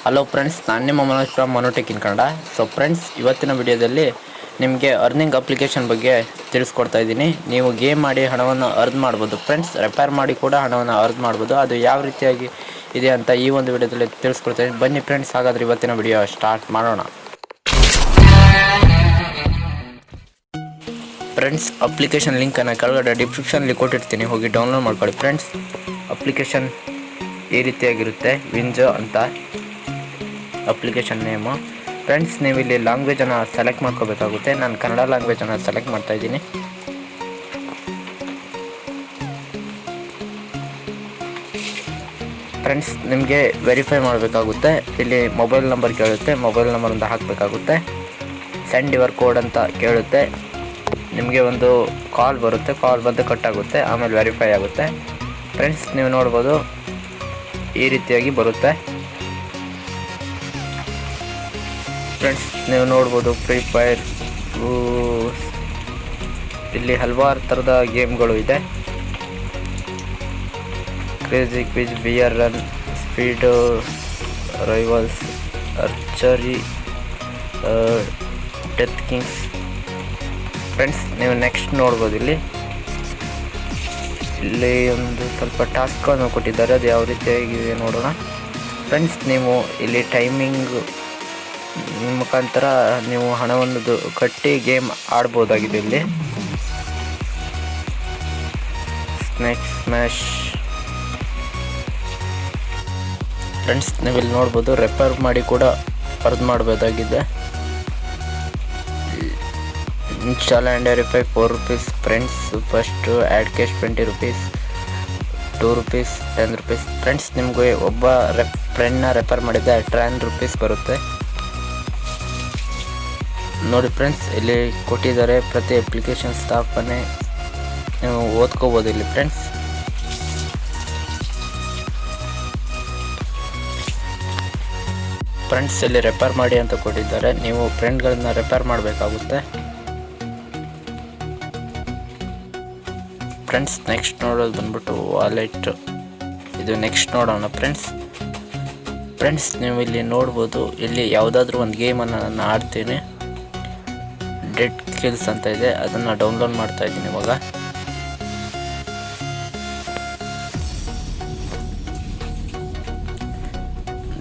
Hello friends, ನಾನು ನಿಮ್ಮ Manoj from Manu tech in Kannada. So friends, ಇವತ್ತಿನ ವಿಡಿಯೋದಲ್ಲಿ ನಿಮಗೆ ಅರ್ನಿಂಗ್ ಅಪ್ಲಿಕೇಶನ್ ಬಗ್ಗೆ ತಿಳಿಸ್ಕೊಡ್ತಾ ಇದ್ದೀನಿ. ನೀವು ಗೇಮ್ ಮಾಡಿ ಹಣವನ್ನು ಅರ್ನ್ ಮಾಡ್ಬೋದು ಫ್ರೆಂಡ್ಸ್. ರೆಪೇರ್ ಮಾಡಿ ಕೂಡ ಹಣವನ್ನು ಅರ್ನ್ ಮಾಡ್ಬೋದು. ಅದು ಯಾವ ರೀತಿಯಾಗಿ ಇದೆ ಅಂತ ಈ ಒಂದು ವಿಡಿಯೋದಲ್ಲಿ ತಿಳಿಸ್ಕೊಡ್ತೀನಿ. ಬನ್ನಿ ಫ್ರೆಂಡ್ಸ್, ಹಾಗಾದರೆ ಇವತ್ತಿನ ವಿಡಿಯೋ ಸ್ಟಾರ್ಟ್ ಮಾಡೋಣ. ಫ್ರೆಂಡ್ಸ್, ಅಪ್ಲಿಕೇಶನ್ ಲಿಂಕನ್ನು ಕೆಳಗಡೆ ಡಿಸ್ಕ್ರಿಪ್ಷನಲ್ಲಿ ಕೊಟ್ಟಿರ್ತೀನಿ, ಹೋಗಿ ಡೌನ್ಲೋಡ್ ಮಾಡ್ಕೊಳ್ಳಿ. ಫ್ರೆಂಡ್ಸ್, ಅಪ್ಲಿಕೇಶನ್ ಈ ರೀತಿಯಾಗಿರುತ್ತೆ, ವಿನ್ಜೋ ಅಂತ ಅಪ್ಲಿಕೇಶನ್ ನೇಮು. ಫ್ರೆಂಡ್ಸ್, ನೀವು ಇಲ್ಲಿ ಲ್ಯಾಂಗ್ವೇಜನ್ನು ಸೆಲೆಕ್ಟ್ ಮಾಡ್ಕೋಬೇಕಾಗುತ್ತೆ. ನಾನು ಕನ್ನಡ ಲ್ಯಾಂಗ್ವೇಜನ್ನು ಸೆಲೆಕ್ಟ್ ಮಾಡ್ತಾಯಿದ್ದೀನಿ. ಫ್ರೆಂಡ್ಸ್, ನಿಮಗೆ ವೆರಿಫೈ ಮಾಡಬೇಕಾಗುತ್ತೆ. ಇಲ್ಲಿ ಮೊಬೈಲ್ ನಂಬರ್ ಕೇಳುತ್ತೆ, ಮೊಬೈಲ್ ನಂಬರಿಂದ ಹಾಕಬೇಕಾಗುತ್ತೆ. ಸೆಂಡ್ ಯುವರ್ ಕೋಡ್ ಅಂತ ಕೇಳುತ್ತೆ. ನಿಮಗೆ ಒಂದು ಕಾಲ್ ಬರುತ್ತೆ, ಕಾಲ್ ಬಂದು ಕಟ್ಟಾಗುತ್ತೆ, ಆಮೇಲೆ ವೆರಿಫೈ ಆಗುತ್ತೆ. ಫ್ರೆಂಡ್ಸ್, ನೀವು ನೋಡ್ಬೋದು ಈ ರೀತಿಯಾಗಿ ಬರುತ್ತೆ. ಫ್ರೆಂಡ್ಸ್, ನೀವು ನೋಡ್ಬೋದು ಫ್ರೀ ಫೈರ್, ಇಲ್ಲಿ ಹಲವಾರು ಥರದ ಗೇಮ್ಗಳು ಇದೆ. Crazy quiz, beer run, speed, rivals, archery, death Kings. Friends, ನೀವು ನೆಕ್ಸ್ಟ್ ನೋಡ್ಬೋದು. ಇಲ್ಲಿ ಒಂದು ಸ್ವಲ್ಪ ಟಾಸ್ಕ್ಗಳನ್ನು ಕೊಟ್ಟಿದ್ದಾರೆ, ಅದು ಯಾವ ರೀತಿಯಾಗಿದೆ ನೋಡೋಣ. ಫ್ರೆಂಡ್ಸ್, ನೀವು ಇಲ್ಲಿ ಟೈಮಿಂಗ್ ಮುಖಾಂತರ ನೀವು ಹಣವನ್ನು ಕಟ್ಟಿ ಗೇಮ್ ಆಡ್ಬೋದಾಗಿದೆ. ಇಲ್ಲಿ ಸ್ನೇಕ್ ಸ್ಮ್ಯಾಶ್. ಫ್ರೆಂಡ್ಸ್, ನೀವಿಲ್ಲಿ ನೋಡ್ಬೋದು, ರೆಫರ್ ಮಾಡಿ ಕೂಡ ಅರ್ನ್ ಮಾಡ್ಬೋದಾಗಿದೆ. Install and verify 4 rupees. Friends, first add cash 20 rupees, 2 rupees, 10 rupees. Friends, ನಿಮಗೆ ಒಬ್ಬ ಫ್ರೆಂಡ್ನ ರೆಫರ್ ಮಾಡಿದ್ದೆ 10 rupees ಬರುತ್ತೆ ನೋಡಿ. ಫ್ರೆಂಡ್ಸ್, ಇಲ್ಲಿ ಕೊಟ್ಟಿದ್ದಾರೆ ಪ್ರತಿ ಅಪ್ಲಿಕೇಶನ್ ಸ್ಥಾಪನೆ, ನೀವು ಓದ್ಕೋಬೋದು ಇಲ್ಲಿ. ಫ್ರೆಂಡ್ಸ್, ಇಲ್ಲಿ ರೆಫರ್ ಮಾಡಿ ಅಂತ ಕೊಟ್ಟಿದ್ದಾರೆ. ನೀವು ಫ್ರೆಂಡ್ಗಳನ್ನ ರೆಫರ್ ಮಾಡಬೇಕಾಗುತ್ತೆ. ಫ್ರೆಂಡ್ಸ್, ನೆಕ್ಸ್ಟ್ ನೋಡೋದು ಬಂದ್ಬಿಟ್ಟು ವಾಲೆಟ್. ಇದು ನೆಕ್ಸ್ಟ್ ನೋಡೋಣ. ಫ್ರೆಂಡ್ಸ್, ನೀವು ಇಲ್ಲಿ ನೋಡ್ಬೋದು, ಇಲ್ಲಿ ಯಾವುದಾದ್ರೂ ಒಂದು ಗೇಮನ್ನು ನಾನು ಆಡ್ತೀನಿ. ಡೆಡ್ ಕಿಲ್ಸ್ ಅಂತ ಇದೆ, ಅದನ್ನು ಡೌನ್ಲೋಡ್ ಮಾಡ್ತಾ ಇದ್ದೀನಿ ಇವಾಗ.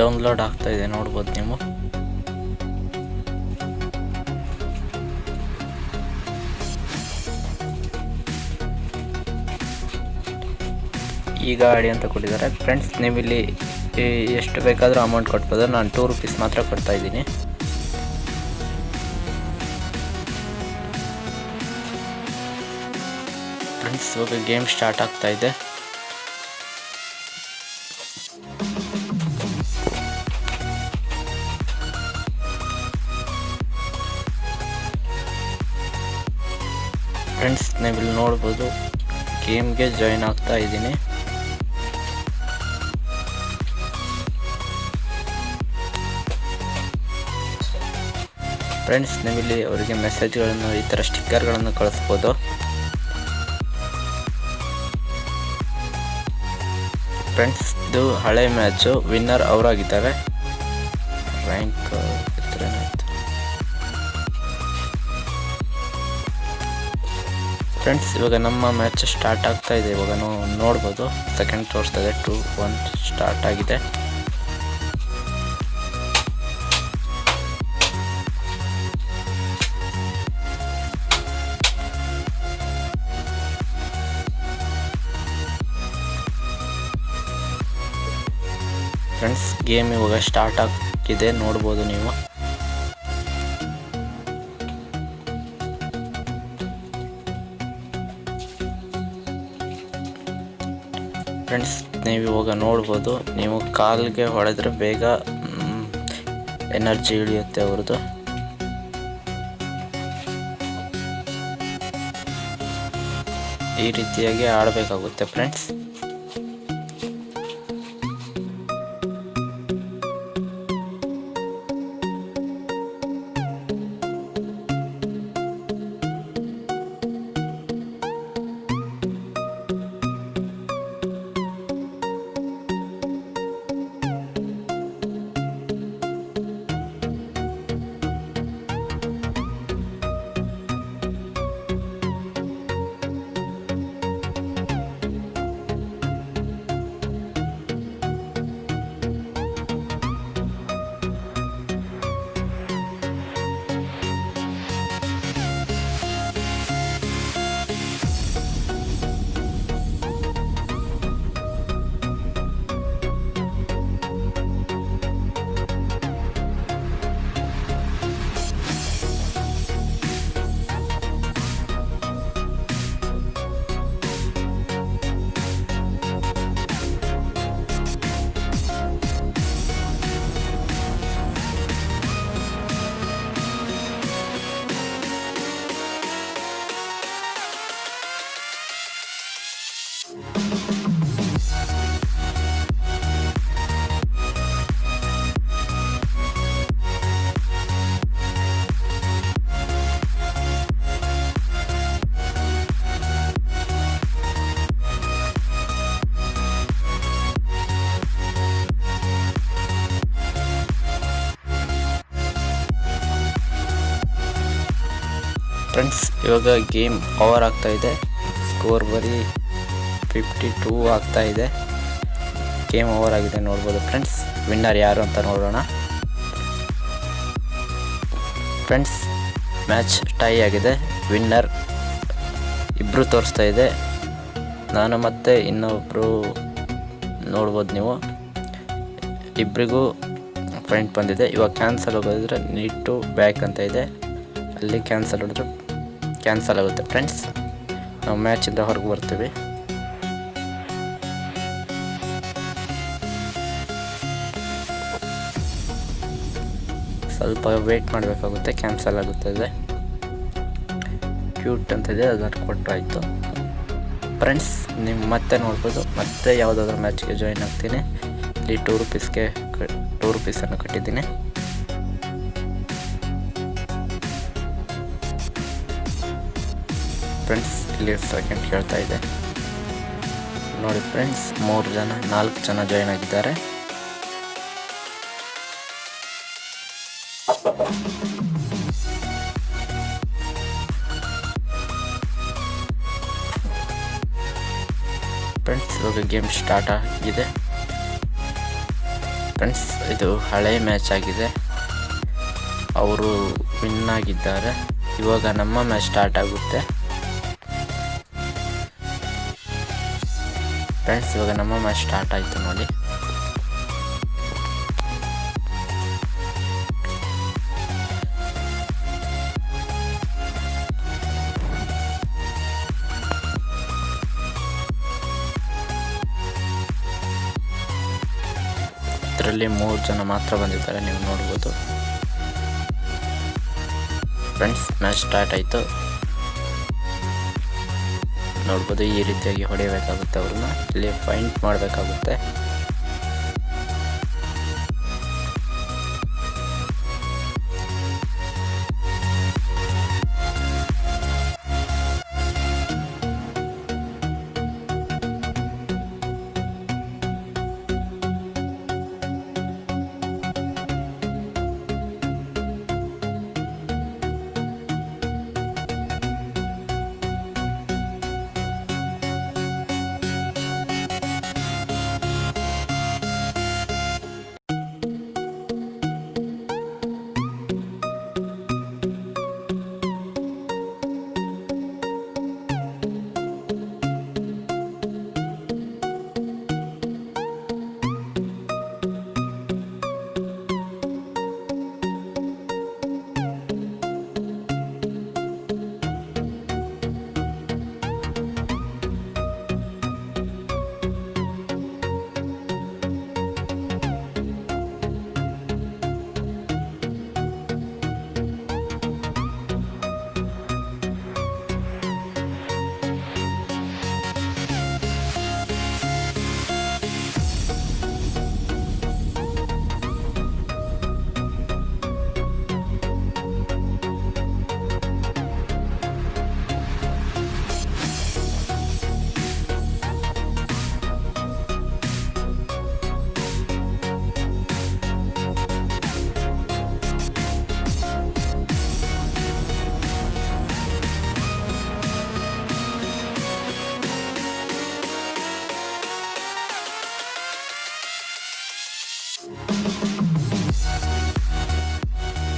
ಡೌನ್ಲೋಡ್ ಆಗ್ತಾ ಇದೆ, ನೋಡ್ಬೋದು ನೀವು. ಈಗ ಆಡಿ ಅಂತ ಕೊಟ್ಟಿದ್ದಾರೆ. ಫ್ರೆಂಡ್ಸ್, ನೀವು ಇಲ್ಲಿ ಎಷ್ಟು ಬೇಕಾದರೂ ಅಮೌಂಟ್ ಕೊಡ್ಬೋದು. ನಾನು 2 rupees ಮಾತ್ರ ಕೊಡ್ತಾ ಇದ್ದೀನಿ. ಫ್ರೆಂಡ್ಸ್, ಇವಾಗ ಗೇಮ್ ಸ್ಟಾರ್ಟ್ ಆಗ್ತಾ ಇದೆ. ಫ್ರೆಂಡ್ಸ್, ನೀವಿಲ್ಲಿ ನೋಡ್ಬೋದು, ಗೇಮ್ಗೆ ಜಾಯಿನ್ ಆಗ್ತಾ ಇದ್ದೀನಿ. ಫ್ರೆಂಡ್ಸ್, ನೀವಿಲ್ಲಿ ಅವರಿಗೆ ಮೆಸೇಜ್ಗಳನ್ನು, ಈ ಥರ ಸ್ಟಿಕ್ಕರ್ಗಳನ್ನು ಕಳಿಸ್ಬೋದು. ಫ್ರೆಂಡ್ಸ್, ಇದು ಹಳೆ ಮ್ಯಾಚು, ವಿನ್ನರ್ ಅವರಾಗಿದ್ದಾರೆ. ರ್ಯಾಂಕ್ ಫ್ರೆಂಡ್ಸ್, ಇವಾಗ ನಮ್ಮ ಮ್ಯಾಚ್ ಸ್ಟಾರ್ಟ್ ಆಗ್ತಾ ಇದೆ. ಇವಾಗ ನಾವು ನೋಡ್ಬೋದು, ಸೆಕೆಂಡ್ ತೋರಿಸ್ತಾ ಇದೆ, 2-1 ಸ್ಟಾರ್ಟ್ ಆಗಿದೆ. ಫ್ರೆಂಡ್ಸ್, ಗೇಮ್ ಇವಾಗ ಸ್ಟಾರ್ಟ್ ಆಗಿದೆ, ನೋಡ್ಬೋದು ನೀವು. ಫ್ರೆಂಡ್ಸ್, ನೀವು ಇವಾಗ ನೋಡ್ಬೋದು, ನೀವು ಕಾಲ್ಗೆ ಹೊಡೆದ್ರೆ ಬೇಗ ಎನರ್ಜಿ ಇಳಿಯುತ್ತೆ ಅವ್ರದ್ದು. ಈ ರೀತಿಯಾಗಿ ಆಡಬೇಕಾಗುತ್ತೆ ಫ್ರೆಂಡ್ಸ್. ಫ್ರೆಂಡ್ಸ್ ಇವಾಗ ಗೇಮ್ ಓವರ್ ಆಗ್ತಾಯಿದೆ. ಸ್ಕೋರ್ ಬರೀ 52 ಆಗ್ತಾಯಿದೆ. ಗೇಮ್ ಓವರ್ ಆಗಿದೆ ನೋಡ್ಬೋದು ಫ್ರೆಂಡ್ಸ್. ವಿನ್ನರ್ ಯಾರು ಅಂತ ನೋಡೋಣ ಫ್ರೆಂಡ್ಸ್. ಮ್ಯಾಚ್ ಟೈ ಆಗಿದೆ. ವಿನ್ನರ್ ಇಬ್ಬರು ತೋರಿಸ್ತಾ ಇದೆ, ನಾನು ಮತ್ತು ಇನ್ನೊಬ್ಬರು. ನೋಡ್ಬೋದು ನೀವು, ಇಬ್ಬರಿಗೂ ಪಾಯಿಂಟ್ ಬಂದಿದೆ. ಇವಾಗ ಕ್ಯಾನ್ಸಲ್ ಹೋಗೋದಿದ್ರೆ ನೀಡ್ ಟು ಬ್ಯಾಕ್ ಅಂತ ಇದೆ, ಅಲ್ಲಿ ಕ್ಯಾನ್ಸಲ್ ಹೊಡೆದ್ರೆ ಕ್ಯಾನ್ಸಲ್ ಆಗುತ್ತೆ ಫ್ರೆಂಡ್ಸ್. ನಾವು ಮ್ಯಾಚಿಂದ ಹೊರಗೆ ಬರ್ತೀವಿ. ಸ್ವಲ್ಪ ವೇಟ್ ಮಾಡಬೇಕಾಗುತ್ತೆ, ಕ್ಯಾನ್ಸಲ್ ಆಗುತ್ತದೆ. ಕ್ಯೂಟ್ ಅಂತಿದೆ, ಅದನ್ನು ಕೊಟ್ಟರಾಯಿತು ಫ್ರೆಂಡ್ಸ್. ನೀವು ಮತ್ತೆ ನೋಡ್ಬೋದು, ಮತ್ತೆ ಯಾವುದಾದ್ರೂ ಮ್ಯಾಚ್ಗೆ ಜಾಯಿನ್ ಆಗ್ತೀನಿ. ಇಲ್ಲಿ $2 ರೂಪೀಸನ್ನು ಕಟ್ಟಿದ್ದೀನಿ. ಫ್ರೆಂಡ್ಸ್ ಇಲ್ಲಿ ಸೆಕೆಂಡ್ ಕೇಳ್ತಾ ಇದೆ ನೋಡಿ ಫ್ರೆಂಡ್ಸ್. 4 ಜನ ಜಾಯಿನ್ ಆಗಿದ್ದಾರೆ. ಫ್ರೆಂಡ್ಸ್ ಇವಾಗ ಗೇಮ್ ಸ್ಟಾರ್ಟ್ ಆಗಿದೆ ಫ್ರೆಂಡ್ಸ್. ಇದು ಹಳೆ ಮ್ಯಾಚ್ ಆಗಿದೆ, ಅವರು ವಿನ್ ಆಗಿದ್ದಾರೆ. ಇವಾಗ ನಮ್ಮ ಮ್ಯಾಚ್ ಸ್ಟಾರ್ಟ್ ಆಗುತ್ತೆ ಫ್ರೆಂಡ್ಸ್. ಇವಾಗ ನಮ್ಮ ಮ್ಯಾಚ್ ಸ್ಟಾರ್ಟ್ ಆಯಿತು ನೋಡಿ. ಇದರಲ್ಲಿ 3 ಜನ ಮಾತ್ರ ಬಂದಿದ್ದಾರೆ, ನೀವು ನೋಡ್ಬೋದು ಫ್ರೆಂಡ್ಸ್. ಮ್ಯಾಚ್ ಸ್ಟಾರ್ಟ್ ಆಯಿತು ನೋಡ್ಬೋದು. ಈ ರೀತಿಯಾಗಿ ಹೊಡೆಯಬೇಕಾಗುತ್ತೆ, ಅವ್ರನ್ನ ಇಲ್ಲಿ ಫೈಂಟ್ ಮಾಡಬೇಕಾಗುತ್ತೆ.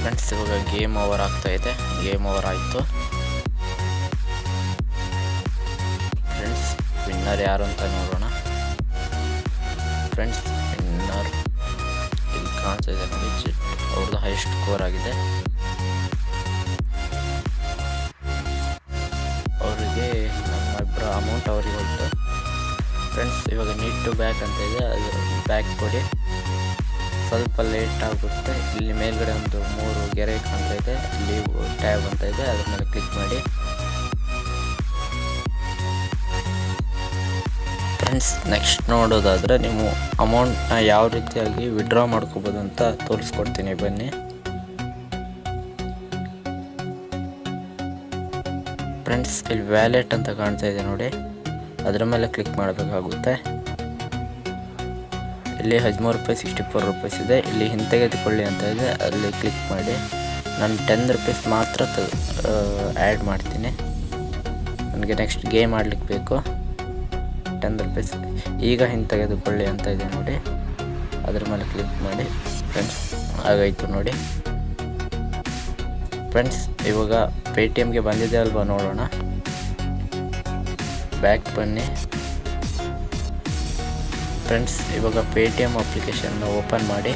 ಫ್ರೆಂಡ್ಸ್ ಇವಾಗ ಗೇಮ್ ಓವರ್ ಆಗ್ತಾ ಇದೆ. ಗೇಮ್ ಓವರ್ ಆಯಿತು ಫ್ರೆಂಡ್ಸ್. ವಿನ್ನರ್ ಯಾರು ಅಂತ ನೋಡೋಣ ಫ್ರೆಂಡ್ಸ್. ವಿನ್ನರ್ ಇಲ್ಲಿ ಕಾಣ್ತಾ ಇದೆ ನೋಡಿ, ಅವ್ರದ್ದು ಹೈಯೆಸ್ಟ್ ಸ್ಕೋರ್ ಆಗಿದೆ. ಅವರಿಗೆ ನಮ್ಮಿಬ್ಬರ ಅಮೌಂಟ್ ಅವರಿಗೆ ಹೋಯ್ತು ಫ್ರೆಂಡ್ಸ್. ಇವಾಗ ನೀಡ್ ಟು ಬ್ಯಾಕ್ ಅಂತ ಇದೆ, ಅದು ಬ್ಯಾಕ್ ಕೊಡಿ. ಸ್ವಲ್ಪ ಲೇಟ್ ಆಗುತ್ತೆ. ಇಲ್ಲಿ ಮೇಲ್ಗಡೆ ಒಂದು 3 ಗೆರೆ ಕಾಣ್ತಾ ಇದೆ, ಲೀವ್ ಟ್ಯಾಬ್ ಅಂತ ಇದೆ, ಅದ್ರ ಮೇಲೆ ಕ್ಲಿಕ್ ಮಾಡಿ ಫ್ರೆಂಡ್ಸ್. ನೆಕ್ಸ್ಟ್ ನೋಡೋದಾದರೆ ನೀವು ಅಮೌಂಟ್ನ ಯಾವ ರೀತಿಯಾಗಿ ವಿಡ್ರಾ ಮಾಡ್ಕೋಬೋದು ಅಂತ ತೋರಿಸ್ಕೊಡ್ತೀನಿ ಬನ್ನಿ ಫ್ರೆಂಡ್ಸ್. ಇಲ್ಲಿ ವ್ಯಾಲೆಟ್ ಅಂತ ಕಾಣ್ತಾ ಇದೆ ನೋಡಿ, ಅದರ ಮೇಲೆ ಕ್ಲಿಕ್ ಮಾಡಬೇಕಾಗುತ್ತೆ. ಇಲ್ಲಿ 13 ರೂಪಾಯಿ 64 ರೂಪಾಯಿ ಇದೆ. ಇಲ್ಲಿ ಹಿಂತೆಗೆದುಕೊಳ್ಳಿ ಅಂತ ಇದೆ, ಅಲ್ಲಿ ಕ್ಲಿಕ್ ಮಾಡಿ. ನಾನು 10 ರುಪೀಸ್ ಮಾತ್ರ ಆ್ಯಡ್ ಮಾಡ್ತೀನಿ. ನನಗೆ ನೆಕ್ಸ್ಟ್ ಗೇಮ್ ಆಡ್ಲಿಕ್ಕೆ ಬೇಕು. 10 ರುಪೀಸ್ ಈಗ ತೆಗೆದುಕೊಳ್ಳಿ ಅಂತ ಇದೆ ನೋಡಿ, ಅದ್ರ ಮೇಲೆ ಕ್ಲಿಕ್ ಮಾಡಿ ಫ್ರೆಂಡ್ಸ್. ಆಗಾಯಿತು ನೋಡಿ ಫ್ರೆಂಡ್ಸ್. ಇವಾಗ ಪೇಟಿಎಮ್ಗೆ ಬಂದಿದೆ ಅಲ್ವಾ, ನೋಡೋಣ. ಬ್ಯಾಕ್ ಬನ್ನಿ ಫ್ರೆಂಡ್ಸ್. ಇವಾಗ ಪೇಟಿಎಮ್ ಅಪ್ಲಿಕೇಶನ್ನ ಓಪನ್ ಮಾಡಿ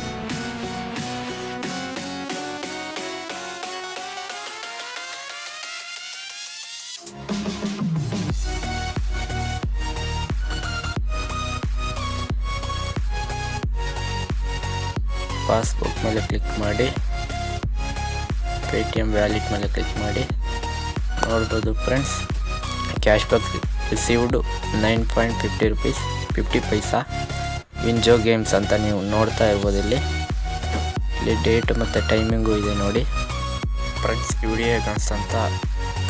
ಪಾಸ್ಬುಕ್ ಮೇಲೆ ಕ್ಲಿಕ್ ಮಾಡಿ ಪೇಟಿಎಮ್ ವ್ಯಾಲೆಟ್ ಮೇಲೆ ಕ್ಲಿಕ್ ಮಾಡಿ ನೋಡ್ಬೋದು friends. Cash back received 9.50 rupees 50 ಪೈಸಾ ವಿನ್ಜೋ ಗೇಮ್ಸ್ ಅಂತ ನೀವು ನೋಡ್ತಾ ಇರ್ಬೋದು. ಇಲ್ಲಿ ಡೇಟ್ ಮತ್ತು ಟೈಮಿಂಗು ಇದೆ ನೋಡಿ ಫ್ರೆಂಡ್ಸ್. ಈ ವಿಡಿಯೋ ಕಾಣಿಸ್ತಂತ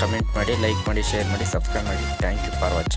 ಕಮೆಂಟ್ ಮಾಡಿ, ಲೈಕ್ ಮಾಡಿ, ಶೇರ್ ಮಾಡಿ, ಸಬ್ಸ್ಕ್ರೈಬ್ ಮಾಡಿ. Thank you for watching.